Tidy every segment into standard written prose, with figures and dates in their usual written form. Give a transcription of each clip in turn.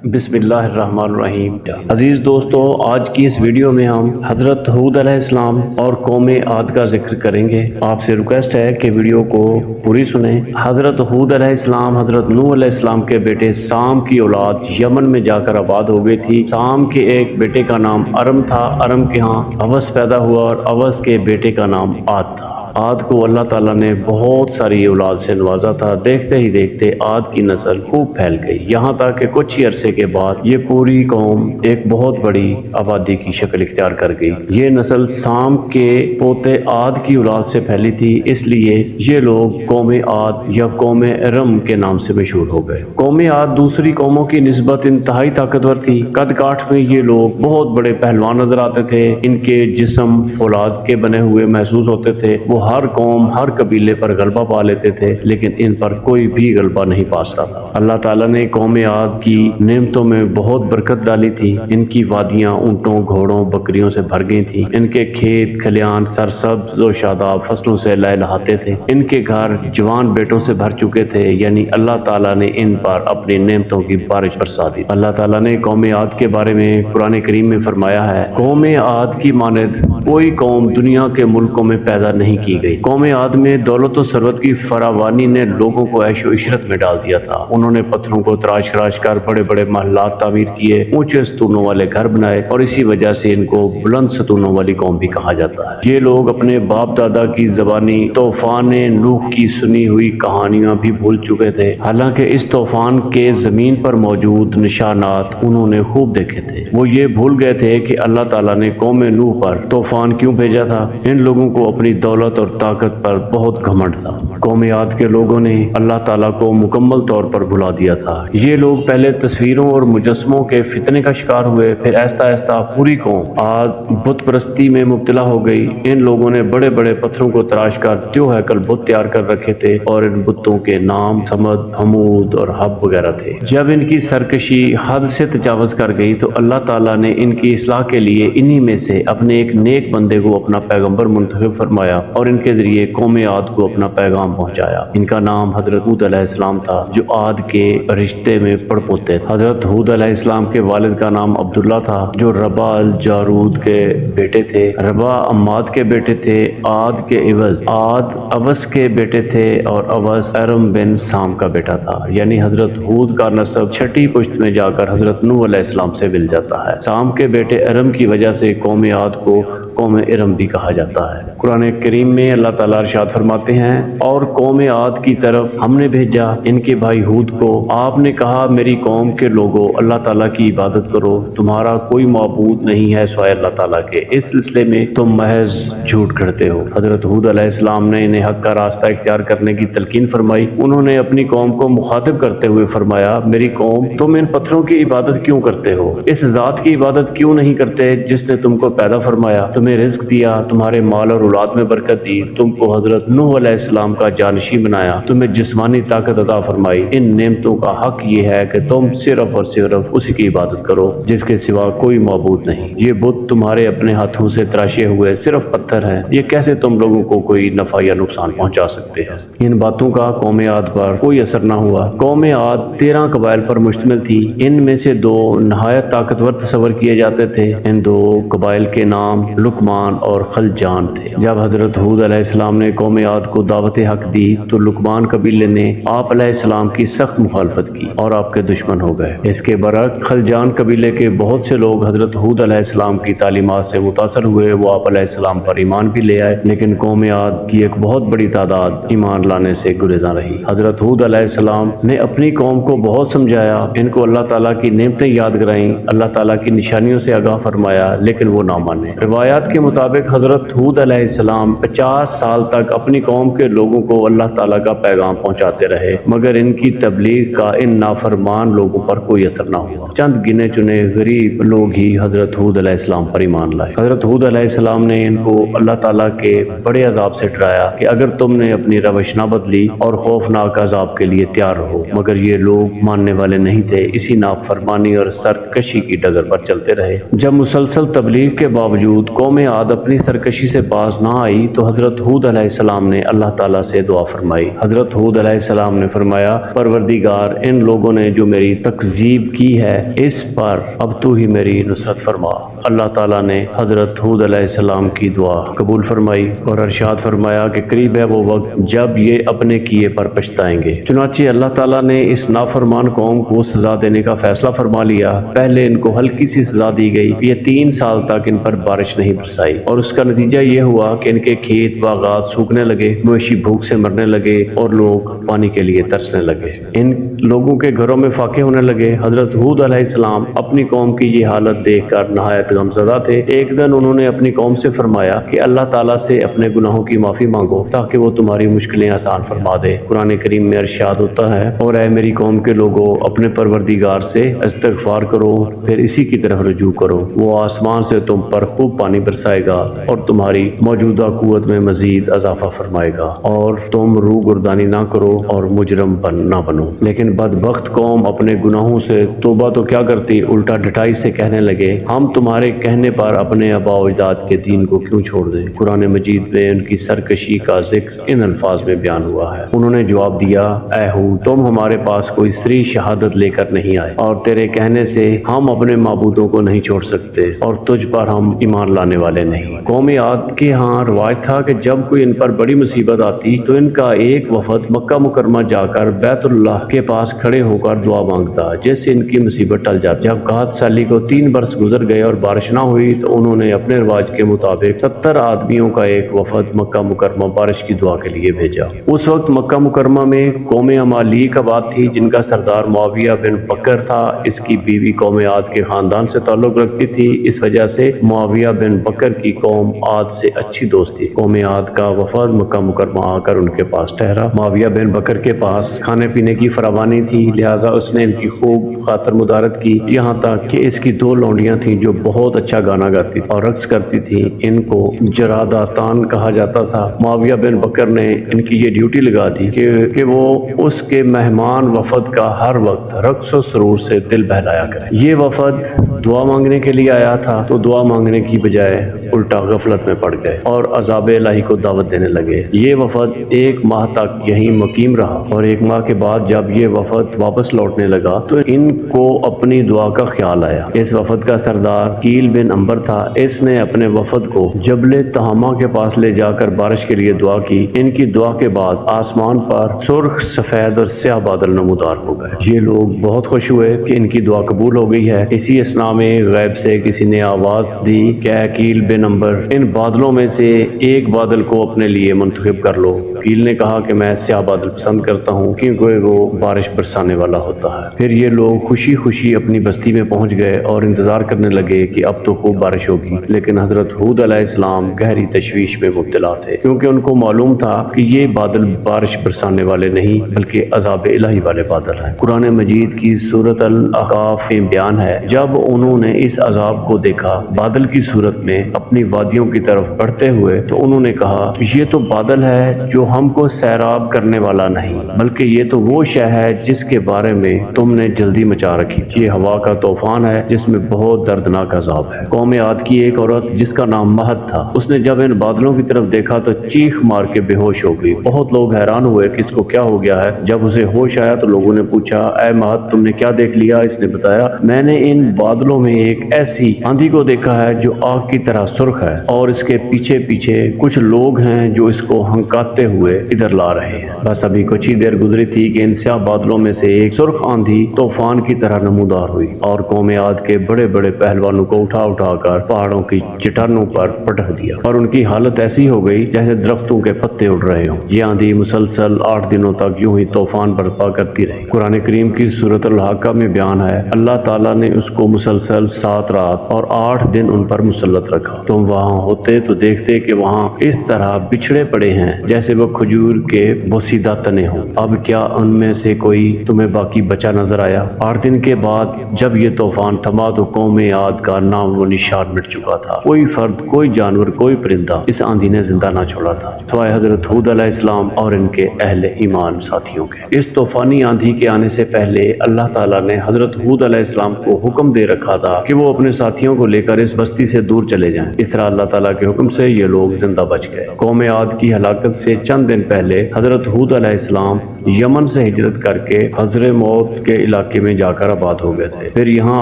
بسم اللہ الرحمن الرحیم۔ عزیز دوستو، آج کی اس ویڈیو میں ہم حضرت ہود علیہ السلام اور قوم عاد کا ذکر کریں گے۔ آپ سے ریکویسٹ ہے کہ ویڈیو کو پوری سنیں۔ حضرت ہود علیہ السلام حضرت نوح علیہ السلام کے بیٹے سام کی اولاد یمن میں جا کر آباد ہو گئی تھی۔ سام کے ایک بیٹے کا نام ارم تھا، ارم کے ہاں اوس پیدا ہوا اور اوس کے بیٹے کا نام عاد تھا۔ عاد کو اللہ تعالیٰ نے بہت ساری اولاد سے نوازا تھا۔ دیکھتے ہی دیکھتے عاد کی نسل خوب پھیل گئی، یہاں تک کہ کچھ ہی عرصے کے بعد یہ پوری قوم ایک بہت بڑی آبادی کی شکل اختیار کر گئی۔ یہ نسل سام کے پوتے عاد کی اولاد سے پھیلی تھی، اس لیے یہ لوگ قوم عاد یا قوم ارم کے نام سے مشہور ہو گئے۔ قوم عاد دوسری قوموں کی نسبت انتہائی طاقتور تھی۔ قد کاٹ میں یہ لوگ بہت بڑے پہلوان نظر آتے تھے، ان کے جسم فولاد کے بنے ہوئے محسوس ہوتے تھے۔ وہ ہر قوم ہر قبیلے پر غلبہ پا لیتے تھے، لیکن ان پر کوئی بھی غلبہ نہیں پا سکتا تھا۔ اللہ تعالیٰ نے قوم عاد کی نعمتوں میں بہت برکت ڈالی تھی۔ ان کی وادیاں اونٹوں، گھوڑوں، بکریوں سے بھر گئی تھیں۔ ان کے کھیت کھلیان سرسبز و شاداب فصلوں سے لہلہاتے تھے۔ ان کے گھر جوان بیٹوں سے بھر چکے تھے، یعنی اللہ تعالیٰ نے ان پر اپنی نعمتوں کی بارش برسا دی۔ اللہ تعالیٰ نے قوم عاد کے بارے میں قرآن کریم میں فرمایا ہے، قوم عاد کی مانند کوئی قوم دنیا کے ملکوں میں پیدا نہیں کی گئی۔ قوم عاد میں دولت و ثروت کی فراوانی نے لوگوں کو عیش و عشرت میں ڈال دیا تھا۔ انہوں نے پتھروں کو تراش خراش کر بڑے بڑے محلات تعمیر کیے، اونچے ستونوں والے گھر بنائے، اور اسی وجہ سے ان کو بلند ستونوں والی قوم بھی کہا جاتا ہے۔ یہ لوگ اپنے باپ دادا کی زبانی طوفان نوح کی سنی ہوئی کہانیاں بھی بھول چکے تھے، حالانکہ اس طوفان کے زمین پر موجود نشانات انہوں نے خوب دیکھے تھے۔ وہ یہ بھول گئے تھے کہ اللہ تعالیٰ نے قوم نوح پر طوفان کیوں بھیجا تھا۔ ان لوگوں کو اپنی دولت اور طاقت پر بہت گھمنڈ تھا۔ قوم عاد کے لوگوں نے اللہ تعالیٰ کو مکمل طور پر بھلا دیا تھا۔ یہ لوگ پہلے تصویروں اور مجسموں کے فتنے کا شکار ہوئے، پھر آہستہ آہستہ پوری قوم عاد بت پرستی میں مبتلا ہو گئی۔ ان لوگوں نے بڑے بڑے پتھروں کو تراش کر تیو ہیکل بت تیار کر رکھے تھے، اور ان بتوں کے نام سمد، حمود اور حب وغیرہ تھے۔ جب ان کی سرکشی حد سے تجاوز کر گئی تو اللہ تعالیٰ نے ان کی اصلاح کے لیے انہی میں سے اپنے ایک نیک بندے کو اپنا پیغمبر منتخب فرمایا، اور ان کے ذریعے قوم عاد کو اپنا پیغام پہنچایا۔ ان کا نام حضرت ہود علیہ السلام تھا، جو عاد کے رشتے میں پڑپوتے تھے۔ حضرت ہود علیہ السلام کے والد کا نام عبداللہ تھا، جو ربا الجارود کے بیٹے تھے۔ ربا عماد کے بیٹے تھے، عاد کے عوض عاد اوس کے بیٹے تھے، اور اوس ارم بن سام کا بیٹا تھا۔ یعنی حضرت ہود کا نسب چھٹی پشت میں جا کر حضرت نوح علیہ السلام سے مل جاتا ہے۔ سام کے بیٹے ارم کی وجہ سے قوم عاد کو قوم ارم بھی کہا جاتا ہے۔ قرآن کریم میں اللہ تعالیٰ ارشاد فرماتے ہیں، اور قوم عاد کی طرف ہم نے بھیجا ان کے بھائی ہود کو۔ آپ نے کہا، میری قوم کے لوگوں، اللہ تعالیٰ کی عبادت کرو، تمہارا کوئی معبود نہیں ہے سوائے اللہ تعالیٰ کے، اس سلسلے میں تم محض جھوٹ گھڑتے ہو۔ حضرت ہود علیہ السلام نے انہیں حق کا راستہ اختیار کرنے کی تلقین فرمائی۔ انہوں نے اپنی قوم کو مخاطب کرتے ہوئے فرمایا، میری قوم، تم ان پتھروں کی عبادت کیوں کرتے ہو؟ اس ذات کی عبادت کیوں نہیں کرتے جس نے تم کو پیدا فرمایا، تمہیں رزق دیا، تمہارے مال اور اولاد میں برکت دی، تم کو حضرت نوح علیہ السلام کا جانشین بنایا، تمہیں جسمانی طاقت عطا فرمائی۔ ان نعمتوں کا حق یہ ہے کہ تم صرف اور صرف اسی کی عبادت کرو جس کے سوا کوئی معبود نہیں۔ یہ بت تمہارے اپنے ہاتھوں سے تراشے ہوئے صرف پتھر ہیں، یہ کیسے تم لوگوں کو کوئی نفع یا نقصان پہنچا سکتے ہیں؟ ان باتوں کا قوم عاد پر کوئی اثر نہ ہوا۔ قوم عاد 13 قبائل پر مشتمل تھی۔ ان میں سے 2 نہایت طاقتور تصور کیے جاتے تھے۔ ان 2 قبائل کے نام لقمان اور خلجان تھے۔ جب حضرت ہود علیہ السلام نے قوم عاد کو دعوت حق دی تو لقمان قبیلے نے آپ علیہ السلام کی سخت مخالفت کی اور آپ کے دشمن ہو گئے۔ اس کے برعکس خلجان قبیلے کے بہت سے لوگ حضرت ہود علیہ السلام کی تعلیمات سے متاثر ہوئے، وہ آپ علیہ السلام پر ایمان بھی لے آئے، لیکن قوم عاد کی ایک بہت بڑی تعداد ایمان لانے سے گریزاں رہی۔ حضرت ہود علیہ السلام نے اپنی قوم کو بہت سمجھایا، ان کو اللہ تعالیٰ کی نعمتیں یاد کرائیں، اللہ تعالیٰ کی نشانیوں سے آگاہ فرمایا، لیکن وہ نہ مانے۔ روایات کے مطابق حضرت ہود علیہ السلام 50 سال تک اپنی قوم کے لوگوں کو اللہ تعالیٰ کا پیغام پہنچاتے رہے، مگر ان کی تبلیغ کا ان نافرمان لوگوں پر کوئی اثر نہ ہوا۔ چند گنے چنے غریب لوگ ہی حضرت ہود علیہ السلام پر ایمان لائے۔ حضرت ہود علیہ السلام نے ان کو اللہ تعالیٰ کے بڑے عذاب سے ڈرایا کہ اگر تم نے اپنی روش نہ بدلی اور خوفناک عذاب کے لیے تیار رہو، مگر یہ لوگ ماننے والے نہیں تھے، اسی نافرمانی اور سرکشی کی ڈگر پر چلتے رہے۔ جب مسلسل تبلیغ کے باوجود قوم قوم عاد اپنی سرکشی سے باز نہ آئی تو حضرت ہود علیہ السلام نے اللہ تعالیٰ سے دعا فرمائی۔ حضرت ہود علیہ السلام نے فرمایا، پروردگار، ان لوگوں نے جو میری تکذیب کی ہے اس پر اب تو ہی میری نصرت فرما۔ اللہ تعالیٰ نے حضرت ہود علیہ السلام کی دعا قبول فرمائی اور ارشاد فرمایا کہ قریب ہے وہ وقت جب یہ اپنے کیے پر پچھتائیں گے۔ چنانچہ اللہ تعالیٰ نے اس نافرمان قوم کو سزا دینے کا فیصلہ فرما لیا۔ پہلے ان کو ہلکی سی سزا دی گئی، یہ 3 سال تک ان پر بارش نہیں برسائی، اور اس کا نتیجہ یہ ہوا کہ ان کے کھیت باغات سوکھنے لگے، مویشی بھوک سے مرنے لگے اور لوگ پانی کے لیے ترسنے لگے، ان لوگوں کے گھروں میں فاقے ہونے لگے۔ حضرت ہود علیہ السلام اپنی قوم کی یہ حالت دیکھ کر نہایت غمزدہ تھے۔ ایک دن انہوں نے اپنی قوم سے فرمایا کہ اللہ تعالیٰ سے اپنے گناہوں کی معافی مانگو تاکہ وہ تمہاری مشکلیں آسان فرما دے۔ قرآن کریم میں ارشاد ہوتا ہے، اور اے میری قوم کے لوگوں، اپنے پروردگار سے استغفار کرو، پھر اسی کی طرف رجوع کرو، وہ آسمان سے تم پر خوب پانی برسائے گا اور تمہاری موجودہ قوت میں مزید اضافہ فرمائے گا، اور تم روح گردانی نہ کرو اور مجرم نہ بنو۔ لیکن بدبخت قوم اپنے گناہوں سے توبہ تو کیا کرتی، الٹا ڈٹائی سے کہنے لگے، ہم تمہارے کہنے پر اپنے آباء و اجداد کے دین کو کیوں چھوڑ دیں۔ قرآن مجید میں ان کی سرکشی کا ذکر ان الفاظ میں بیان ہوا ہے۔ انہوں نے جواب دیا، اے ہود، تم ہمارے پاس کوئی سری شہادت لے کر نہیں آئے، اور تیرے کہنے سے ہم اپنے معبودوں کو نہیں چھوڑ سکتے، اور تجھ پر ہم ایمان لانے والے نہیں۔ قوم عاد کے ہاں روایت تھا کہ جب کوئی ان پر بڑی مصیبت آتی تو ان کا ایک وفد مکہ مکرمہ جا کر بیت اللہ کے پاس کھڑے ہو کر دعا مانگتا، جس سے ان کی مصیبت ٹل جاتی۔ جب قحط سالی کو 3 برس گزر گئے اور بارش نہ ہوئی تو انہوں نے اپنے رواج کے مطابق 70 آدمیوں کا ایک وفد مکہ مکرمہ بارش کی دعا کے لیے بھیجا۔ اس وقت مکہ مکرمہ میں قوم عمالیق آباد تھی، جن کا سردار معاویہ بن بکر تھا۔ اس کی بیوی قوم عاد کے خاندان سے تعلق رکھتی تھی، اس وجہ سے معاویہ بن بکر کی قوم عاد سے اچھی دوست تھی۔ قوم عاد کا وفد مکہ مکرمہ آ کر ان کے پاس ٹھہرا۔ معاویہ بن بکر کے پاس کھانے پینے کی فراوانی تھی، لہٰذا اس نے ان کی خوب خاطر مدارت کی، یہاں تک کہ اس کی 2 لونڈیاں تھیں جو بہت اچھا گانا گاتی اور رقص کرتی تھیں، ان کو جراداتان کہا جاتا تھا۔ معاویہ بن بکر نے ان کی یہ ڈیوٹی لگا دی کہ وہ اس کے مہمان وفد کا ہر وقت رقص و سرور سے دل بہلایا کرے۔ یہ وفد دعا مانگنے کے لیے آیا تھا تو دعا مانگنے کی بجائے الٹا غفلت میں پڑ گئے اور عذاب الہی کو دعوت دینے لگے۔ یہ وفد 1 ماہ تک یہیں مقیم رہا، اور 1 ماہ کے بعد جب یہ وفد واپس لوٹنے لگا تو ان کو اپنی دعا کا خیال آیا۔ اس وفد کا سردار کیل بن عمبر تھا۔ اس نے اپنے وفد کو جبل تہامہ کے پاس لے جا کر بارش کے لیے دعا کی۔ ان کی دعا کے بعد آسمان پر سرخ، سفید اور سیاہ بادل نمودار ہو گئے۔ یہ لوگ بہت خوش ہوئے کہ ان کی دعا قبول ہو گئی ہے۔ اسی اثنا میں غیب سے کسی نے آواز دی کہ اے کیل بن عمبر، ان بادلوں میں سے ایک بادل کو اپنے لیے منتخب کر لو۔ کیل نے کہا کہ میں سیاہ بادل پسند کرتا ہوں کیونکہ وہ بارش برسانے والا ہوتا ہے۔ پھر یہ لوگ خوشی خوشی اپنی بستی میں پہنچ گئے اور انتظار کرنے لگے کہ اب تو خوب بارش ہوگی، لیکن حضرت ہود علیہ السلام گہری تشویش میں مبتلا تھے، کیونکہ ان کو معلوم تھا کہ یہ بادل بارش برسانے والے نہیں بلکہ عذاب الہی والے بادل ہیں۔ قرآن مجید کی سورۃ الاحقاف میں بیان ہے، جب انہوں نے اس عذاب کو دیکھا بادل کی صورت میں اپنی وادیوں کی طرف بڑھتے ہوئے تو انہوں نے کہا، یہ تو بادل ہے جو ہم کو سیراب کرنے والا نہیں، بلکہ یہ تو وہ شے ہے جس کے بارے میں تم نے جلدی مچا رکھی۔ یہ ہوا کا طوفان ہے جس میں بہت دردناک عذاب ہے۔ قوم عاد کی ایک عورت جس کا نام مہد تھا، اس نے جب ان بادلوں کی طرف دیکھا تو چیخ مار کے بے ہوش ہو گئی۔ بہت لوگ حیران ہوئے کہ اس کو کیا ہو گیا ہے۔ جب اسے ہوش آیا تو لوگوں نے پوچھا، اے مہد، تم نے کیا دیکھ لیا؟ اس نے بتایا، میں نے ان بادلوں میں ایک ایسی آندھی کو دیکھا ہے جو آگ کی طرح سرخ ہے، اور اس کے پیچھے پیچھے کچھ لوگ ہیں جو اس کو ہنکاتے ہوئے ادھر لا رہے ہیں۔ بس ابھی کچھ ہی دیر گزری تھی کہ ان سیاہ بادلوں میں سے ایک سرخ آندھی طوفان کی طرح نمودار ہوئی اور قوم عاد کے بڑے بڑے پہلوانوں کو اٹھا اٹھا کر پہاڑوں کی چٹانوں پر پٹک دیا، اور ان کی حالت ایسی ہو گئی جیسے درختوں کے پتے اڑ رہے ہوں۔ یہ آندھی مسلسل 8 دنوں تک یوں ہی طوفان برپا کرتی رہی۔ قرآن کریم کی سورۃ الحاقہ میں بیان ہے، اللہ تعالیٰ نے اس کو مسلسل 7 رات اور 8 دن ان پر مسلط رکھا۔ تم وہاں ہوتے تو دیکھتے کہ وہاں اس طرح بچھڑے پڑے ہیں جیسے وہ کھجور کے بوسیدہ تنے ہوں۔ اب کیا ان میں سے کوئی تمہیں باقی بچا نظر آیا؟ 8 دن کے بعد جب یہ طوفان تھما تو قوم عاد کا نام و نشان مٹ چکا تھا۔ کوئی فرد، کوئی جانور، کوئی پرندہ اس آندھی نے زندہ نہ چھوڑا تھا سوائے حضرت ہود علیہ السلام اور ان کے اہل ایمان ساتھیوں کے۔ اس طوفانی آندھی کے آنے سے پہلے اللہ تعالیٰ نے حضرت ہود علیہ السلام کو حکم دے رکھا تھا کہ وہ اپنے ساتھیوں کو لے کر اس بستی سے دور چلے جائیں۔ اس طرح اللہ تعالیٰ کے حکم سے یہ لوگ زندہ بچ گئے۔ قوم عاد کی ہلاکت سے چند دن پہلے حضرت ہود علیہ السلام یمن سے ہجرت کر کے حضر موت کے علاقے میں جا کر آباد ہو گئے تھے۔ پھر یہاں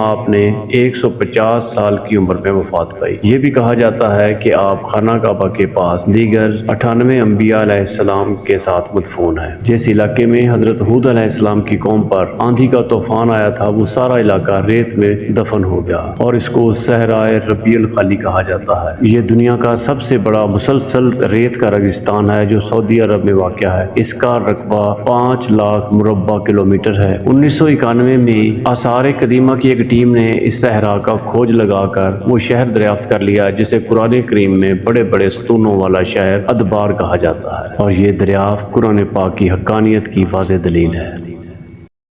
آپ نے 150 سال کی عمر میں وفات پائی۔ یہ بھی کہا جاتا ہے کہ آپ خانہ کعبہ کے پاس دیگر 98 انبیاء علیہ السلام کے ساتھ مدفون ہیں۔ جس علاقے میں حضرت ہود علیہ السلام کی قوم پر آندھی کا طوفان آیا تھا وہ سارا علاقہ ریت میں دفن ہو گیا اور اس کو صحرائے ربیع الخالی کہا جاتا ہے۔ یہ دنیا کا سب سے بڑا مسلسل ریت کا ریگستان ہے جو سعودی عرب میں واقع ہے۔ اس کا رقبہ 5 لاکھ مربع کلومیٹر ہے۔ 1991 میں آثار قدیمہ کی ایک ٹیم نے اس صحرا کا کھوج لگا کر وہ شہر دریافت کر لیا جسے قرآن کریم میں بڑے بڑے ستونوں والا شہر ادبار کہا جاتا ہے، اور یہ دریافت قرآن پاک کی حقانیت کی واضح دلیل ہے۔